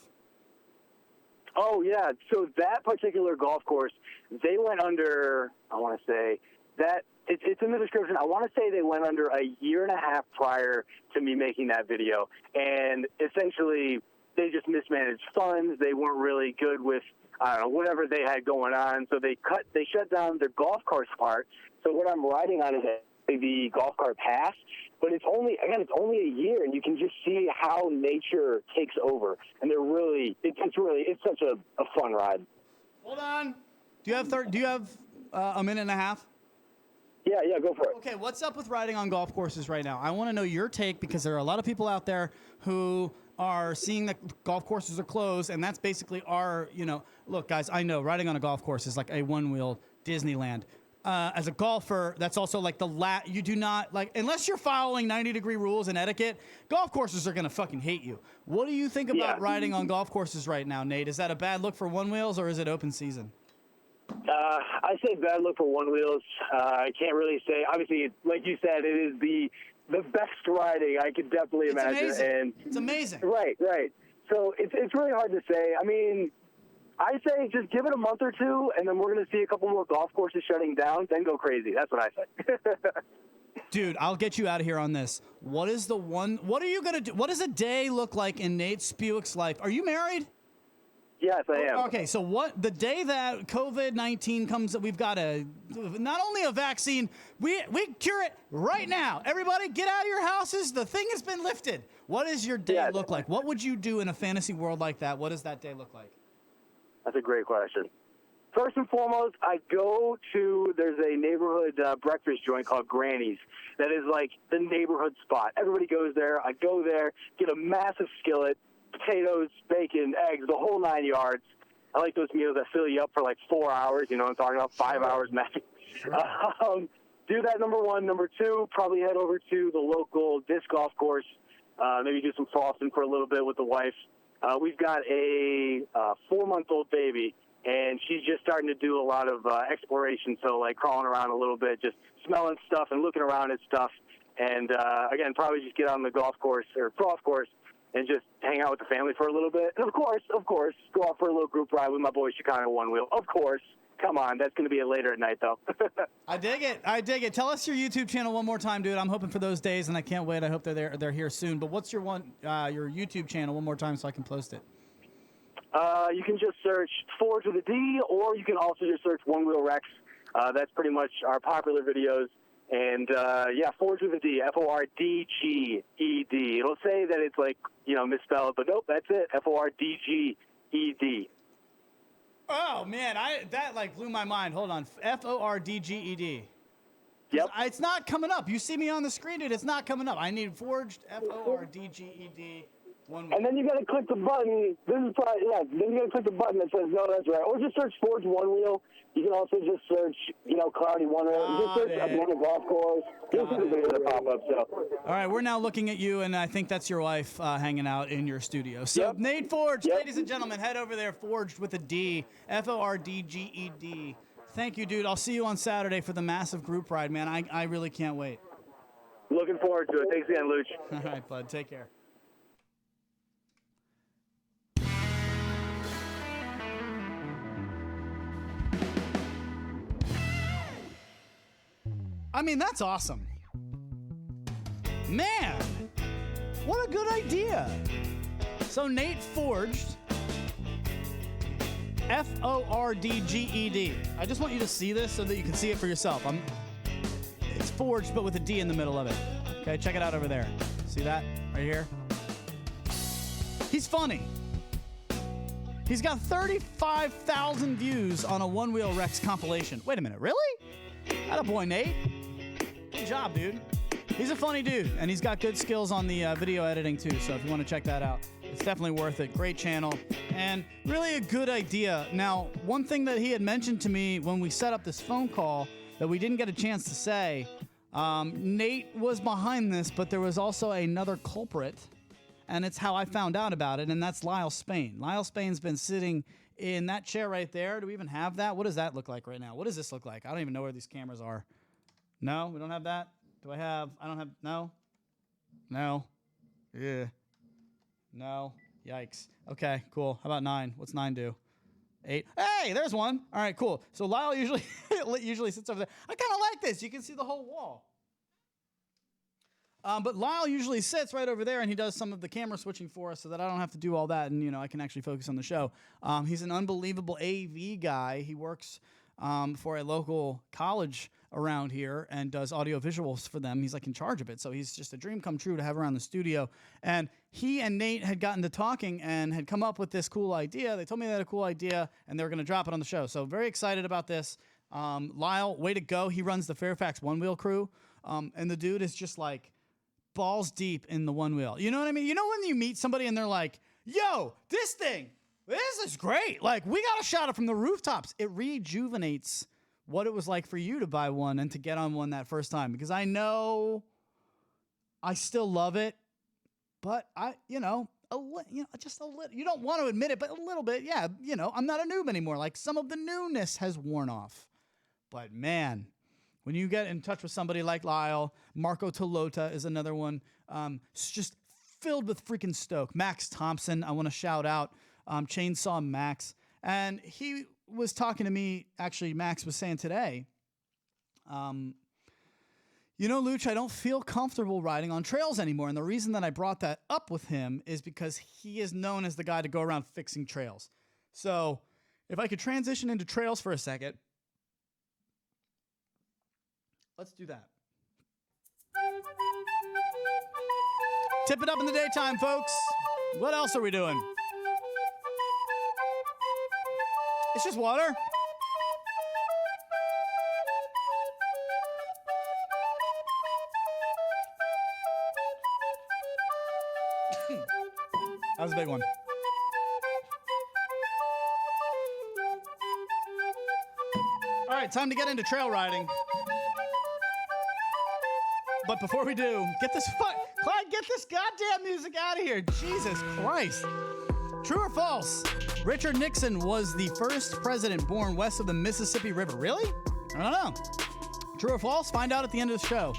Oh, yeah. So that particular golf course, they went under, I want to say, that it's in the description. I want to say they went under a year and a half prior to me making that video. And essentially, they just mismanaged funds. They weren't really good with, I don't know, whatever they had going on. So they shut down their golf course part. So what I'm riding on is the golf cart pass. But it's only a year, and you can just see how nature takes over. And they're really, it's such a fun ride. Hold on. Do you have a minute and a half? Yeah, go for it. Okay, what's up with riding on golf courses right now? I want to know your take, because there are a lot of people out there who are seeing that golf courses are closed, and that's basically our, look, guys, I know riding on a golf course is like a one-wheel Disneyland. As a golfer, that's also like you do not, like, unless you're following 90-degree rules and etiquette, golf courses are going to fucking hate you. What do you think about riding on golf courses right now, Nate? Is that a bad look for one wheels, or is it open season? I say bad look for one wheels. I can't really say. Obviously, like you said, it is the best riding I could definitely imagine. Amazing. And it's amazing. Right. So it's really hard to say. I mean, I say just give it a month or two, and then we're going to see a couple more golf courses shutting down. Then go crazy. That's what I say. Dude, I'll get you out of here on this. What are you going to do? What does a day look like in Nate Spuick's life? Are you married? Yes, I am. Okay, so the day that COVID-19 comes, we've got not only a vaccine, we cure it right now. Everybody get out of your houses. The thing has been lifted. What does your day look like? What would you do in a fantasy world like that? What does that day look like? That's a great question. First and foremost, there's a neighborhood breakfast joint called Granny's that is like the neighborhood spot. Everybody goes there. I go there, get a massive skillet, potatoes, bacon, eggs, the whole 9 yards. I like those meals that fill you up for like 4 hours. You know what I'm talking about? 5 hours max. Sure. Do that, number one. Number two, probably head over to the local disc golf course. Maybe do some frosting for a little bit with the wife. We've got a 4-month-old baby, and she's just starting to do a lot of exploration, so like crawling around a little bit, just smelling stuff and looking around at stuff. And, again, probably just get on the golf course and just hang out with the family for a little bit. And of course, go out for a little group ride with my boy Chicago One Wheel. Of course. Come on, that's going to be it later at night, though. I dig it. Tell us your YouTube channel one more time, dude. I'm hoping for those days, and I can't wait. I hope they're here soon. But what's your YouTube channel one more time so I can post it? You can just search Forge with a D, or you can also just search One Wheel Rex. That's pretty much our popular videos. And, Forge with a D, F-O-R-D-G-E-D. It'll say that it's misspelled, but nope, that's it, F-O-R-D-G-E-D. Oh, man, that blew my mind. Hold on, F-O-R-D-G-E-D. Yep. It's not coming up. You see me on the screen, dude. It's not coming up. I need Forged, F-O-R-D-G-E-D. And then you got to click the button. Then you got to click the button that says, no, that's right. Or just search Forge One Wheel. You can also just search, Cloudy One Wheel. Just search Atlanta Golf Course. You'll see the video that pop up. So. All right, we're now looking at you, and I think that's your wife hanging out in your studio. So, Yep. Nate Forge, ladies and gentlemen, head over there, Forged with a D, F-O-R-D-G-E-D. Thank you, dude. I'll see you on Saturday for the massive group ride, man. I really can't wait. Looking forward to it. Thanks again, Luch. All right, bud. Take care. I mean, that's awesome. Man, what a good idea. So Nate Forged, F-O-R-D-G-E-D. I just want you to see this so that you can see it for yourself. It's Forged, but with a D in the middle of it. Okay, check it out over there. See that right here? He's funny. He's got 35,000 views on a One Wheel Rex compilation. Wait a minute, really? Attaboy, Nate. Good job, dude. He's a funny dude, and he's got good skills on the video editing, too, so if you want to check that out, it's definitely worth it. Great channel, and really a good idea. Now, one thing that he had mentioned to me when we set up this phone call that we didn't get a chance to say, Nate was behind this, but there was also another culprit, and it's how I found out about it, and that's Lyle Spain. Lyle Spain's been sitting in that chair right there. Do we even have that? What does that look like right now? What does this look like? I don't even know where these cameras are. No, we don't have that. Do I have? I don't have. No. No. Yeah. No. Yikes. Okay, cool. How about 9? What's 9 do? 8. Hey, there's one. All right, cool. So Lyle usually sits over there. I kind of like this. You can see the whole wall. But Lyle usually sits right over there, and he does some of the camera switching for us so that I don't have to do all that, and, I can actually focus on the show. He's an unbelievable AV guy. He works for a local college around here and does audio visuals for them. He's in charge of it. So he's just a dream come true to have around the studio. And he and Nate had gotten to talking and had come up with this cool idea. They told me they had a cool idea, and they were going to drop it on the show. So very excited about this. Lyle, way to go. He runs the Fairfax One Wheel crew. And the dude is just balls deep in the One Wheel. You know what I mean? You know when you meet somebody and they're like, yo, this is great. We got to shout it from the rooftops. It rejuvenates what it was like for you to buy one and to get on one that first time. Because I know I still love it, but just a little. You don't want to admit it, but a little bit. Yeah, I'm not a noob anymore. Some of the newness has worn off. But man, when you get in touch with somebody like Lyle, Marco Tolota is another one. It's just filled with freaking stoke. Max Thompson, I want to shout out. Chainsaw Max. And he was talking to me, actually, Max was saying today, Luch, I don't feel comfortable riding on trails anymore. And the reason that I brought that up with him is because he is known as the guy to go around fixing trails. So if I could transition into trails for a second, let's do that. Tip it up in the daytime, folks. What else are we doing? It's just water. That was a big one. All right, time to get into trail riding. But before we do, Clyde, get this goddamn music out of here. Jesus Christ. True or false? Richard Nixon was the first president born west of the Mississippi River. Really? I don't know. True or false? Find out at the end of the show.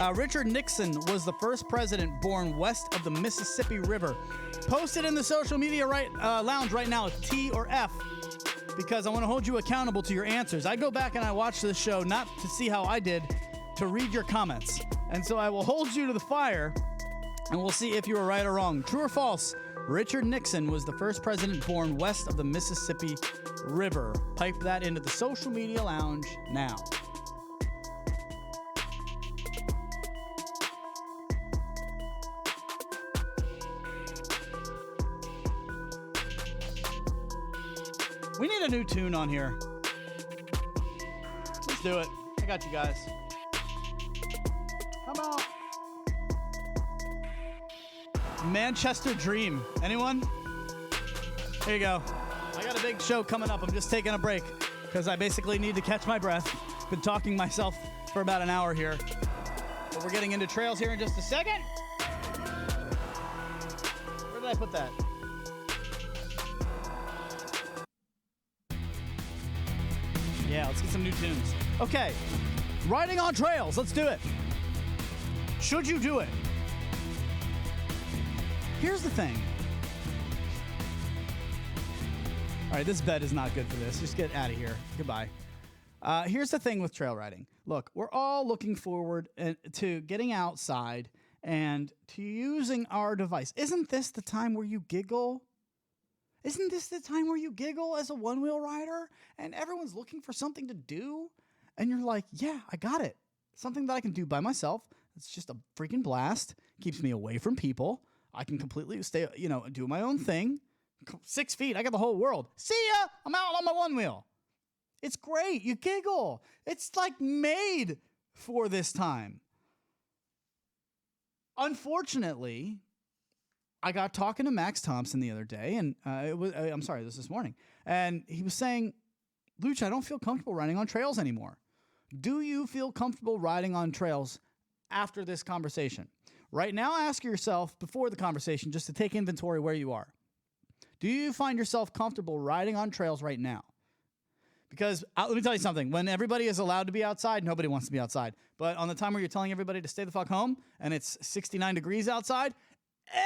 Richard Nixon was the first president born west of the Mississippi River. Post it in the social media lounge right now, T or F, because I want to hold you accountable to your answers. I go back and I watch this show not to see how I did, to read your comments. And so I will hold you to the fire, and we'll see if you were right or wrong. True or false? Richard Nixon was the first president born west of the Mississippi River. Pipe that into the social media lounge now. We need a new tune on here. Let's do it. I got you guys. How about Manchester Dream? Anyone? Here you go. I got a big show coming up. I'm just taking a break because I basically need to catch my breath. Been talking myself for about an hour here. But we're getting into trails here in just a second. Where did I put that? Yeah, let's get some new tunes. Okay, riding on trails. Let's do it. Should you do it? Here's the thing. All right, this bed is not good for this. Just get out of here. Goodbye. Here's the thing with trail riding. Look, we're all looking forward to getting outside and to using our device. Isn't this the time where you giggle? Isn't this the time where you giggle as a one-wheel rider and everyone's looking for something to do? And you're like, yeah, I got it. Something that I can do by myself. It's just a freaking blast. Keeps me away from people. I can completely stay, do my own thing. 6 feet, I got the whole world. See ya! I'm out on my one wheel. It's great. You giggle. It's like made for this time. Unfortunately, I got talking to Max Thompson the other day, and this morning, and he was saying, Luch, I don't feel comfortable riding on trails anymore. Do you feel comfortable riding on trails after this conversation? Right now, ask yourself before the conversation just to take inventory where you are. Do you find yourself comfortable riding on trails right now? Because let me tell you something. When everybody is allowed to be outside, nobody wants to be outside. But on the time where you're telling everybody to stay the fuck home and it's 69 degrees outside,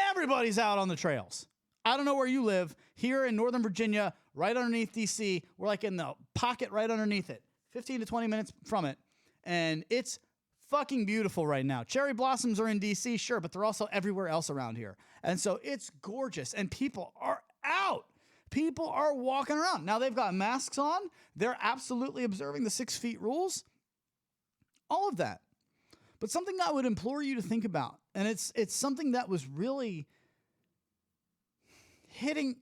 everybody's out on the trails. I don't know where you live. Here in Northern Virginia, right underneath D.C., we're like in the pocket right underneath it, 15 to 20 minutes from it. And it's fucking beautiful right now. Cherry blossoms are in D.C., sure, but they're also everywhere else around here. And so it's gorgeous, and people are out. People are walking around. Now, they've got masks on. They're absolutely observing the 6 feet rules. All of that. But something I would implore you to think about, and it's something that was really hitting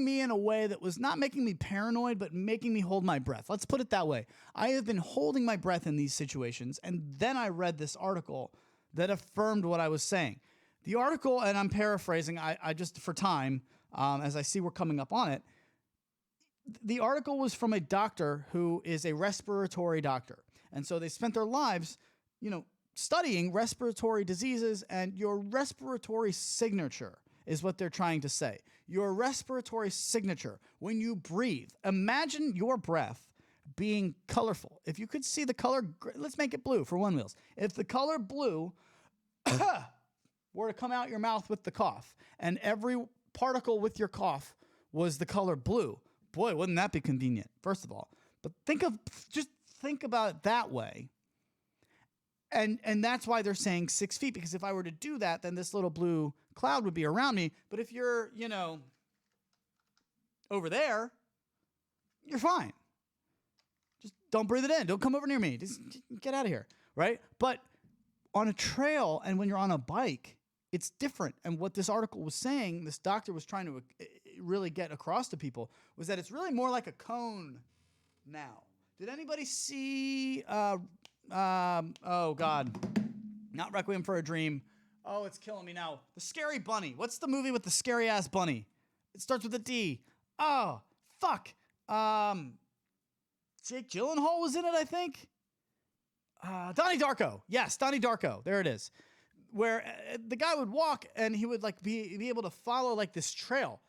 me in a way that was not making me paranoid, but making me hold my breath. Let's put it that way. I have been holding my breath in these situations, and then I read this article that affirmed what I was saying. The article, and I'm paraphrasing, I just, for time, as I see we're coming up on it, the article was from a doctor who is a respiratory doctor. And so they spent their lives, studying respiratory diseases, and your respiratory signature is what they're trying to say. Your respiratory signature, when you breathe, imagine your breath being colorful. If you could see the color, let's make it blue for one wheels. If the color blue were to come out your mouth with the cough, and every particle with your cough was the color blue, boy, wouldn't that be convenient, first of all. But think about it that way. And that's why they're saying 6 feet, because if I were to do that, then this little blue cloud would be around me. But if you're, over there, you're fine. Just don't breathe it in. Don't come over near me. Just get out of here, right? But on a trail and when you're on a bike, it's different. And what this article was saying, this doctor was trying to really get across to people, was that it's really more like a cone now. Did anybody see... oh God, not Requiem for a Dream. Oh, it's killing me now. The Scary Bunny. What's the movie with the scary ass bunny? It starts with a D. Oh, fuck. Jake Gyllenhaal was in it, I think. Donnie Darko. Yes, Donnie Darko. There it is. Where the guy would walk and he would be able to follow this trail.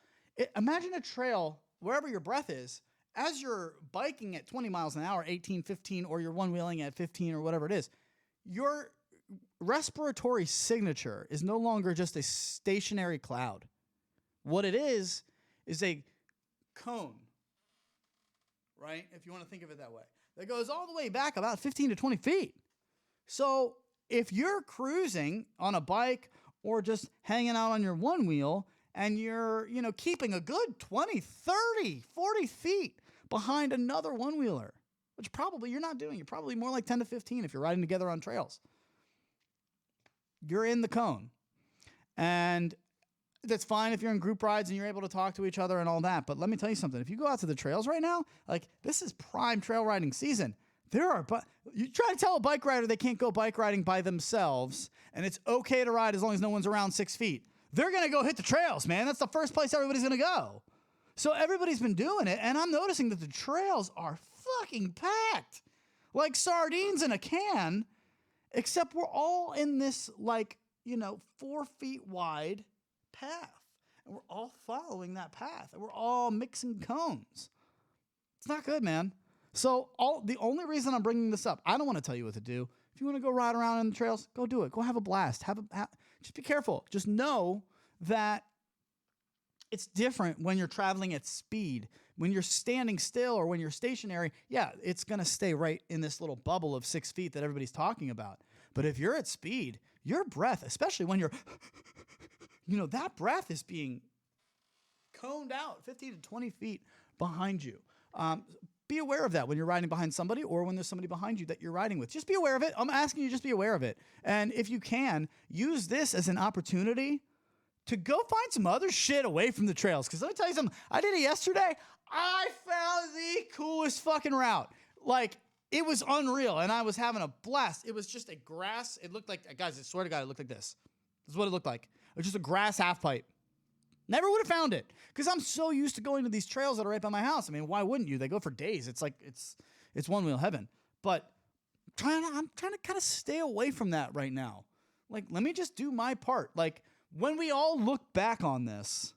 Imagine a trail wherever your breath is. As you're biking at 20 miles an hour, 18, 15, or you're one-wheeling at 15 or whatever it is, you're respiratory signature is no longer just a stationary cloud. What it is a cone, right? If you want to think of it that way, that goes all the way back about 15 to 20 feet. So if you're cruising on a bike or just hanging out on your one wheel and you're, keeping a good 20, 30, 40 feet behind another one wheeler, which probably you're not doing. You're probably more like 10 to 15 if you're riding together on trails. You're in the cone. And that's fine if you're in group rides and you're able to talk to each other and all that. But let me tell you something. If you go out to the trails right now, like this is prime trail riding season. You try to tell a bike rider they can't go bike riding by themselves and it's okay to ride as long as no one's around 6 feet. They're going to go hit the trails, man. That's the first place everybody's going to go. So everybody's been doing it. And I'm noticing that the trails are fucking packed like sardines in a can, except we're all in this 4 feet wide path. And we're all following that path. And we're all mixing cones. It's not good, man. So the only reason I'm bringing this up, I don't want to tell you what to do. If you want to go ride around in the trails, go do it. Go have a blast. Just be careful. Just know that it's different when you're traveling at speed. When you're standing still or when you're stationary, yeah, it's going to stay right in this little bubble of 6 feet that everybody's talking about. But if you're at speed, your breath, especially when you're, that breath is being coned out 15 to 20 feet behind you. Be aware of that when you're riding behind somebody or when there's somebody behind you that you're riding with. Just be aware of it. I'm asking you, just be aware of it. And if you can, use this as an opportunity to go find some other shit away from the trails. Because let me tell you something. I did it yesterday. I found the coolest fucking route. Like, it was unreal, and I was having a blast. It was just a grass. It looked like, guys, I swear to God, it looked like this. This is what it looked like. It was just a grass half pipe. Never would have found it because I'm so used to going to these trails that are right by my house. I mean, why wouldn't you? They go for days. It's like it's one wheel heaven. But I'm trying to kind of stay away from that right now. Like, let me just do my part. Like, when we all look back on this,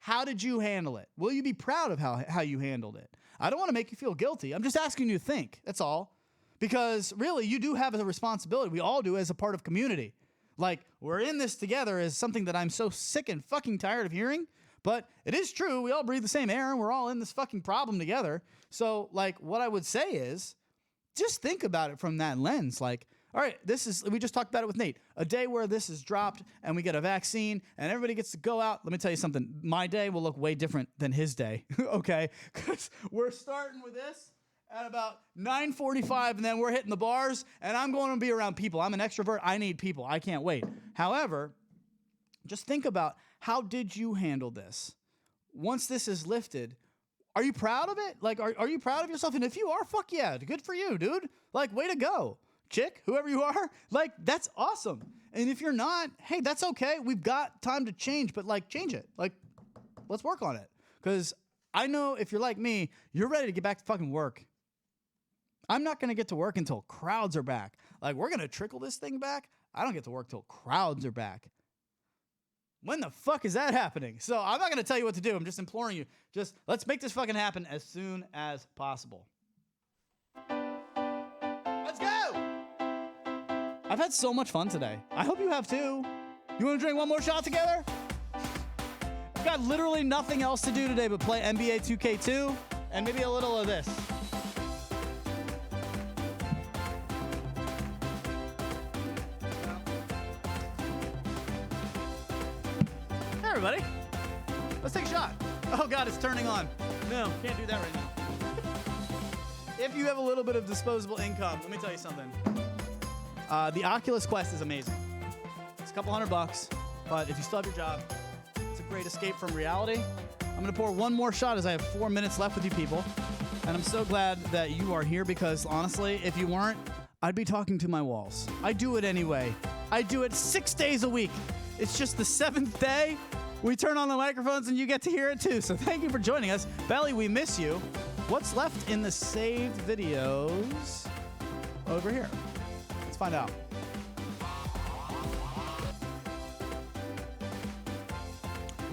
how did you handle it? Will you be proud of how you handled it? I don't want to make you feel guilty. I'm just asking you to think. That's all. Because really, you do have a responsibility. We all do as a part of community. Like, we're in this together is something that I'm so sick and fucking tired of hearing. But it is true. We all breathe the same air and we're all in this fucking problem together. So, like, what I would say is just think about it from that lens. Like, all right, we just talked about it with Nate. A day where this is dropped and we get a vaccine and everybody gets to go out. Let me tell you something. My day will look way different than his day, okay? Because we're starting with this at about 9:45, and then we're hitting the bars, and I'm going to be around people. I'm an extrovert. I need people. I can't wait. However, just think about how did you handle this? Once this is lifted, are you proud of it? Like, are you proud of yourself? And if you are, fuck yeah, good for you, dude. Like, way to go. Chick, whoever you are, like, that's awesome. And if you're not, hey, that's okay. We've got time to change, but, like, change it. Like, let's work on it. Because I know if you're like me, you're ready to get back to fucking work. I'm not going to get to work until crowds are back. Like, we're going to trickle this thing back. I don't get to work till crowds are back. When the fuck is that happening? So I'm not going to tell you what to do. I'm just imploring you. Just let's make this fucking happen as soon as possible. Let's go. I've had so much fun today. I hope you have too. You want to drink one more shot together? I've got literally nothing else to do today but play NBA 2K2 and maybe a little of this. Everybody, let's take a shot. Oh God, it's turning on. No, can't do that right now. If you have a little bit of disposable income, let me tell you something. The Oculus Quest is amazing. It's a couple $100, but if you still have your job, it's a great escape from reality. I'm gonna pour one more shot as I have 4 minutes left with you people. And I'm so glad that you are here because honestly, if you weren't, I'd be talking to my walls. I do it anyway. I do it 6 days a week. It's just the 7th day. We turn on the microphones and you get to hear it too. So thank you for joining us. Belly, we miss you. What's left in the saved videos over here? Let's find out.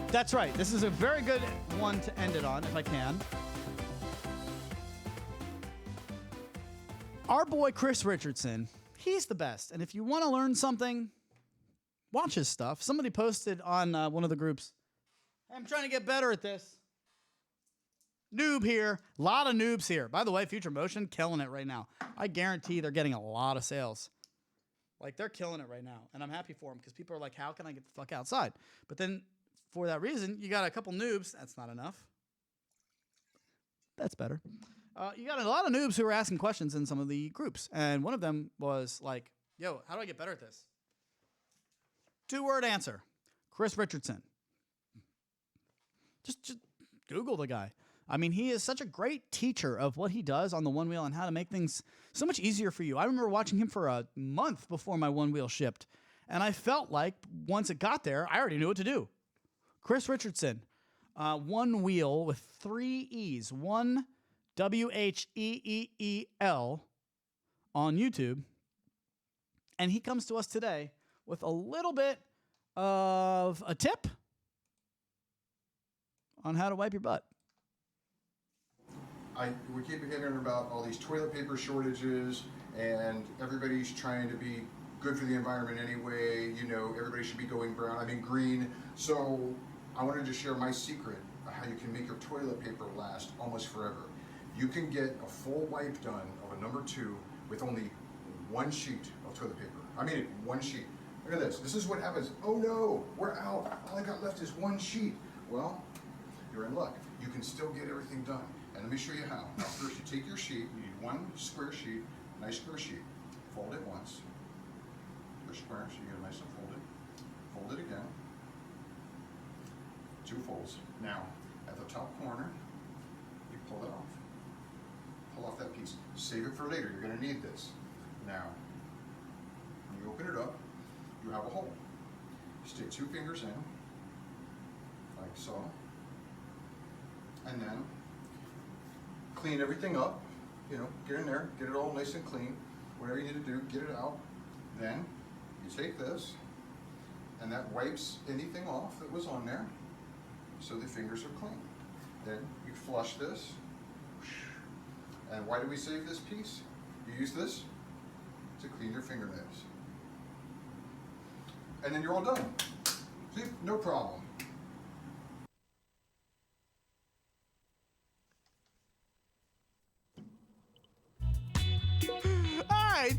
That's right. This is a very good one to end it on, if I can. Our boy Chris Richardson, he's the best. And if you want to learn something, watch his stuff. Somebody posted on one of the groups, I'm trying to get better at this. Noob here. A lot of noobs here. By the way, Future Motion, killing it right now. I guarantee they're getting a lot of sales. Like, they're killing it right now. And I'm happy for them because people are like, how can I get the fuck outside? But then, for that reason, you got a couple noobs. That's not enough. That's better. You got a lot of noobs who are asking questions in some of the groups. And one of them was like, yo, how do I get better at this? 2-word answer. Chris Richardson. Just Google the guy. I mean, he is such a great teacher of what he does on the One Wheel and how to make things so much easier for you. I remember watching him for a month before my One Wheel shipped, and I felt like once it got there, I already knew what to do. Chris Richardson, One Wheel with 3 E's, one WHEEEL on YouTube, and he comes to us today with a little bit of a tip on how to wipe your butt. We keep hearing about all these toilet paper shortages, and everybody's trying to be good for the environment anyway. You know, everybody should be going brown, green. So I wanted to share my secret of how you can make your toilet paper last almost forever. You can get a full wipe done of a number 2 with only 1 sheet of toilet paper. One sheet. Look at this. This is what happens. Oh no, we're out. All I got left is 1 sheet. Well, you're in luck. You can still get everything done. And let me show you how. Now first you take your sheet, you need 1 square sheet, nice square sheet. Fold it once. Your square, so you get it nice and folded. Fold it again. 2 folds. Now, at the top corner, you pull it off. Pull off that piece. Save it for later, you're gonna need this. Now, when you open it up, you have a hole. Stick 2 fingers in, like so. And then, clean everything up, get in there, get it all nice and clean. Whatever you need to do, get it out. Then you take this, and that wipes anything off that was on there, so the fingers are clean. Then you flush this, and why do we save this piece? You use this to clean your fingernails. And then you're all done. See, no problem.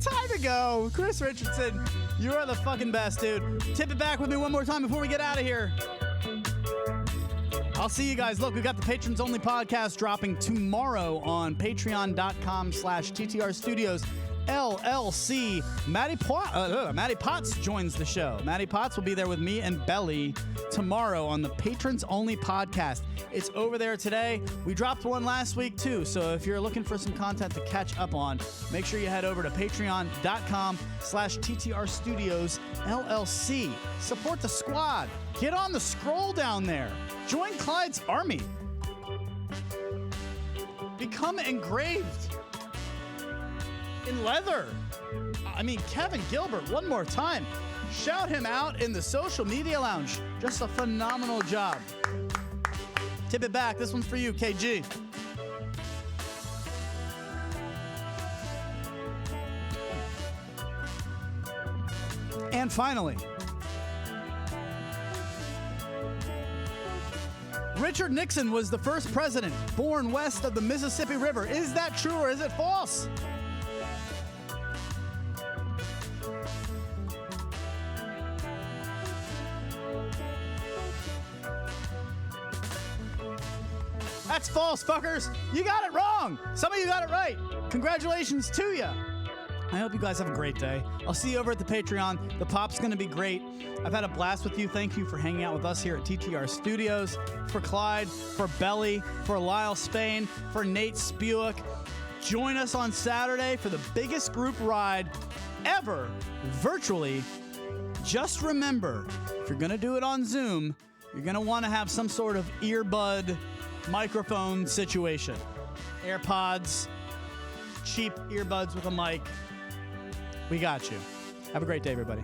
Time to go. Chris Richardson, you are the fucking best, dude. Tip it back with me one more time before we get out of here. I'll see you guys. Look, we got the Patrons Only podcast dropping tomorrow on patreon.com/TTR Studios. LLC. Maddie Potts joins the show. Maddie Potts will be there with me and Belly tomorrow on the Patrons Only podcast. It's over there today. We dropped one last week too, so if you're looking for some content to catch up on, make sure you head over to patreon.com/TTR Studios LLC. Support the squad. Get on the scroll down there. Join Clyde's army. Become engraved in leather. Kevin Gilbert, one more time. Shout him out in the social media lounge. Just a phenomenal job. Tip it back. This one's for you, KG. And finally, Richard Nixon was the first president born west of the Mississippi River. Is that true or is it false? That's false, fuckers. You got it wrong. Some of you got it right. Congratulations to you. I hope you guys have a great day. I'll see you over at the Patreon. The pop's going to be great. I've had a blast with you. Thank you for hanging out with us here at TTR Studios. For Clyde, for Belly, for Lyle Spain, for Nate Spuick. Join us on Saturday for the biggest group ride ever, virtually. Just remember, if you're going to do it on Zoom, you're going to want to have some sort of earbud microphone situation. AirPods, cheap earbuds with a mic. We got you. Have a great day, everybody.